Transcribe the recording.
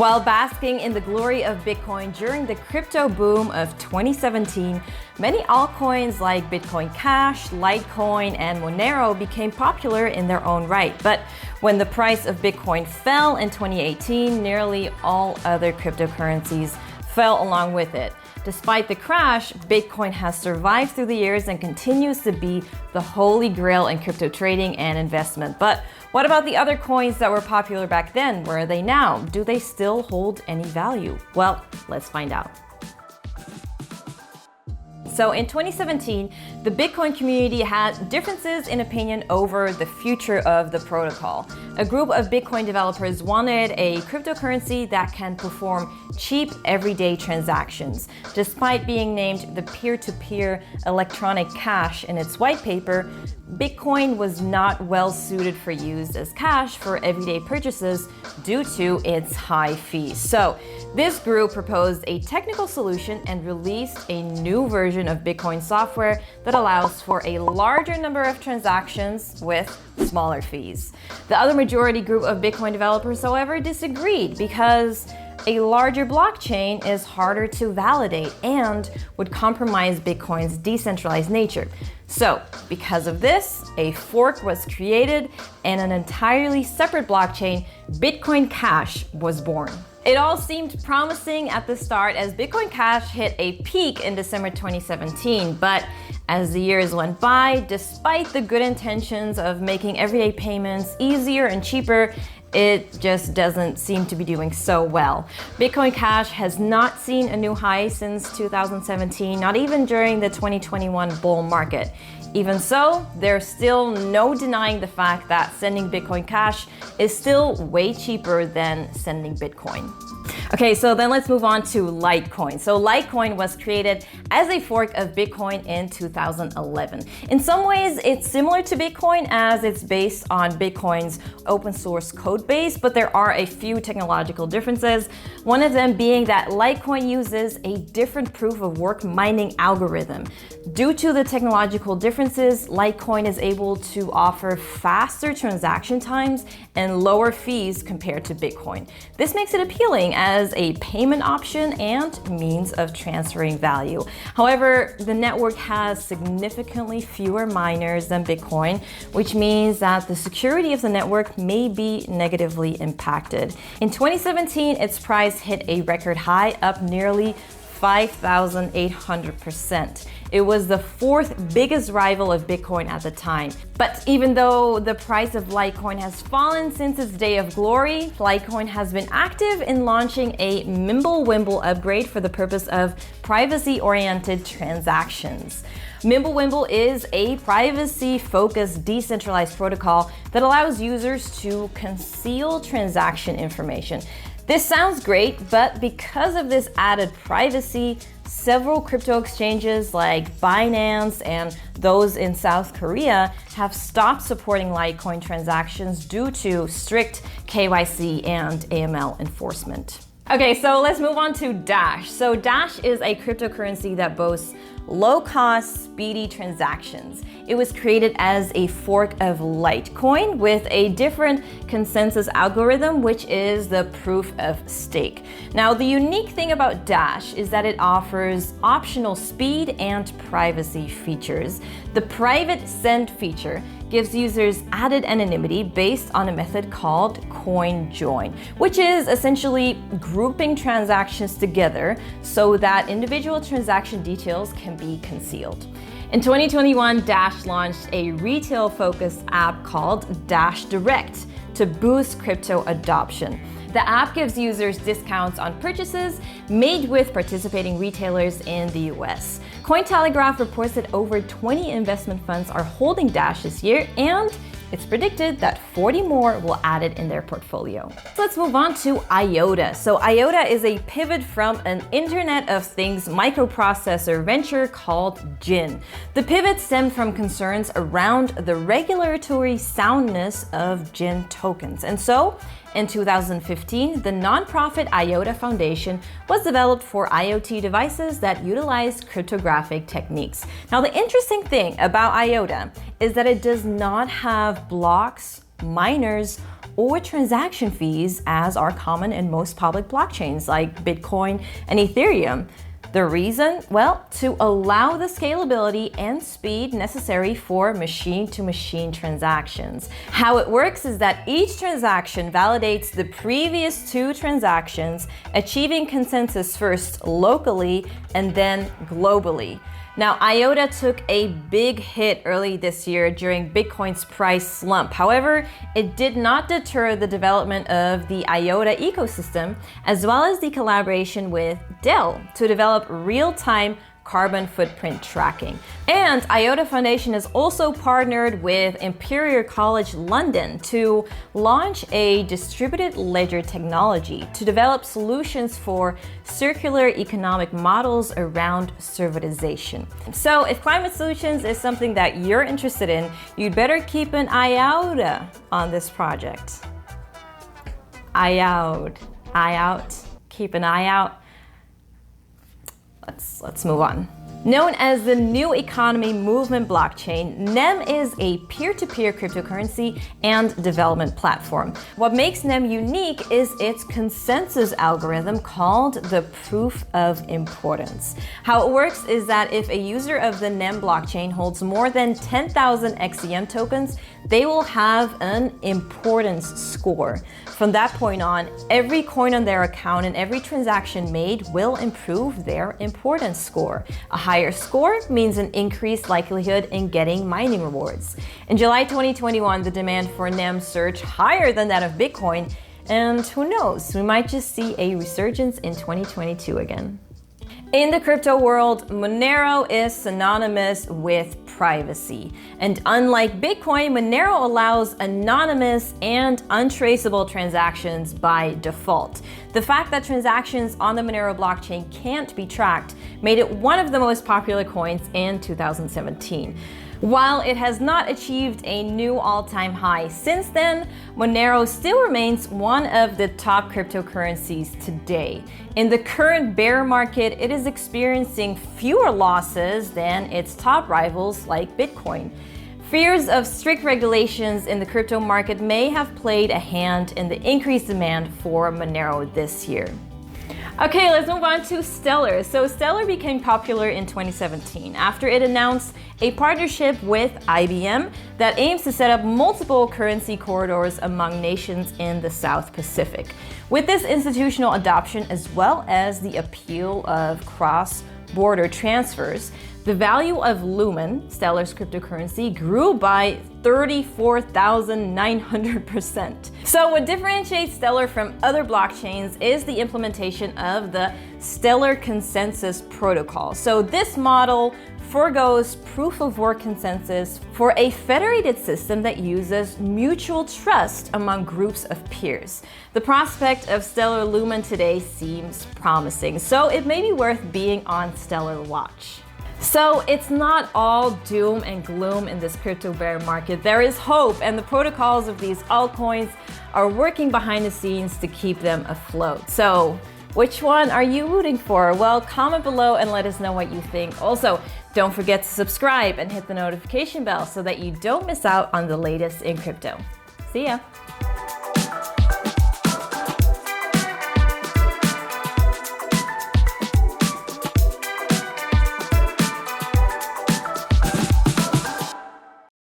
While basking in the glory of Bitcoin during the crypto boom of 2017, many altcoins like Bitcoin Cash, Litecoin, and Monero became popular in their own right. But when the price of Bitcoin fell in 2018, nearly all other cryptocurrencies fell along with it. Despite the crash, Bitcoin has survived through the years and continues to be the holy grail in crypto trading and investment. But what about the other coins that were popular back then? Where are they now? Do they still hold any value? Well, let's find out. So in 2017, the Bitcoin community had differences in opinion over the future of the protocol. A group of Bitcoin developers wanted a cryptocurrency that can perform cheap everyday transactions. Despite being named the peer-to-peer electronic cash in its white paper, Bitcoin was not well suited for use as cash for everyday purchases due to its high fees. So this group proposed a technical solution and released a new version of Bitcoin software that allows for a larger number of transactions with smaller fees. The other majority group of Bitcoin developers, however, disagreed because a larger blockchain is harder to validate and would compromise Bitcoin's decentralized nature. So, because of this, a fork was created and an entirely separate blockchain, Bitcoin Cash, was born. It all seemed promising at the start as Bitcoin Cash hit a peak in December 2017, but as the years went by, despite the good intentions of making everyday payments easier and cheaper, it just doesn't seem to be doing so well. Bitcoin Cash has not seen a new high since 2017, not even during the 2021 bull market. Even so, there's still no denying the fact that sending Bitcoin Cash is still way cheaper than sending Bitcoin. Okay, so then let's move on to Litecoin. So Litecoin was created as a fork of Bitcoin in 2011. In some ways, it's similar to Bitcoin as it's based on Bitcoin's open source code base, but there are a few technological differences. One of them being that Litecoin uses a different proof of work mining algorithm. Due to the technological differences, Litecoin is able to offer faster transaction times and lower fees compared to Bitcoin. This makes it appealing as a payment option and means of transferring value. However, the network has significantly fewer miners than Bitcoin, which means that the security of the network may be negatively impacted. In 2017, its price hit a record high, up nearly 5,800%. It was the fourth biggest rival of Bitcoin at the time. But even though the price of Litecoin has fallen since its day of glory, Litecoin has been active in launching a Mimblewimble upgrade for the purpose of privacy-oriented transactions. Mimblewimble is a privacy-focused decentralized protocol that allows users to conceal transaction information. This sounds great, but because of this added privacy, several crypto exchanges like Binance and those in South Korea have stopped supporting Litecoin transactions due to strict KYC and AML enforcement. Okay, so let's move on to Dash. So Dash is a cryptocurrency that boasts low-cost, speedy transactions. It was created as a fork of Litecoin with a different consensus algorithm, which is the proof of stake. Now, the unique thing about Dash is that it offers optional speed and privacy features. The private send feature gives users added anonymity based on a method called CoinJoin, which is essentially grouping transactions together so that individual transaction details can be concealed. In 2021, Dash launched a retail-focused app called Dash Direct to boost crypto adoption. The app gives users discounts on purchases made with participating retailers in the US. Cointelegraph reports that over 20 investment funds are holding Dash this year, and it's predicted that 40 more will add it in their portfolio. So let's move on to IOTA. So IOTA is a pivot from an Internet of Things microprocessor venture called GIN. The pivot stemmed from concerns around the regulatory soundness of GIN tokens. And so, in 2015, the nonprofit IOTA Foundation was developed for IoT devices that utilized cryptographic techniques. Now, the interesting thing about IOTA is that it does not have blocks miners, or transaction fees as are common in most public blockchains like Bitcoin and Ethereum. The reason? Well, to allow the scalability and speed necessary for machine-to-machine transactions. How it works is that each transaction validates the previous two transactions, achieving consensus first locally and then globally. Now, IOTA took a big hit early this year during Bitcoin's price slump. However, it did not deter the development of the IOTA ecosystem, as well as the collaboration with Dell to develop real-time carbon footprint tracking. And IOTA Foundation has also partnered with Imperial College London to launch a distributed ledger technology to develop solutions for circular economic models around servitization. So if climate solutions is something that you're interested in, you'd better keep an eye out on this project. Eye out, keep an eye out. Let's move on. Known as the New Economy Movement blockchain, NEM is a peer-to-peer cryptocurrency and development platform. What makes NEM unique is its consensus algorithm called the proof of importance. How it works is that if a user of the NEM blockchain holds more than 10,000 XEM tokens, they will have an importance score. From that point on, every coin on their account and every transaction made will improve their importance score. A higher score means an increased likelihood in getting mining rewards. In July 2021, the demand for NEM surged higher than that of Bitcoin, and who knows, we might just see a resurgence in 2022 again. In the crypto world, Monero is synonymous with privacy. And unlike Bitcoin, Monero allows anonymous and untraceable transactions by default. The fact that transactions on the Monero blockchain can't be tracked made it one of the most popular coins in 2017. While it has not achieved a new all-time high since then, Monero still remains one of the top cryptocurrencies today. In the current bear market, it is experiencing fewer losses than its top rivals like Bitcoin. Fears of strict regulations in the crypto market may have played a hand in the increased demand for Monero this year. Okay, let's move on to Stellar. So Stellar became popular in 2017 after it announced a partnership with IBM that aims to set up multiple currency corridors among nations in the South Pacific. With this institutional adoption, as well as the appeal of cross-border transfers, the value of Lumen, Stellar's cryptocurrency, grew by 34,900%. So what differentiates Stellar from other blockchains is the implementation of the Stellar Consensus Protocol. So this model forgoes proof-of-work consensus for a federated system that uses mutual trust among groups of peers. The prospect of Stellar Lumen today seems promising, so it may be worth being on Stellar watch. So it's not all doom and gloom in this crypto bear market. There is hope, and the protocols of these altcoins are working behind the scenes to keep them afloat. So which one are you rooting for? Well, comment below and let us know what you think. Also, don't forget to subscribe and hit the notification bell so that you don't miss out on the latest in crypto. See ya!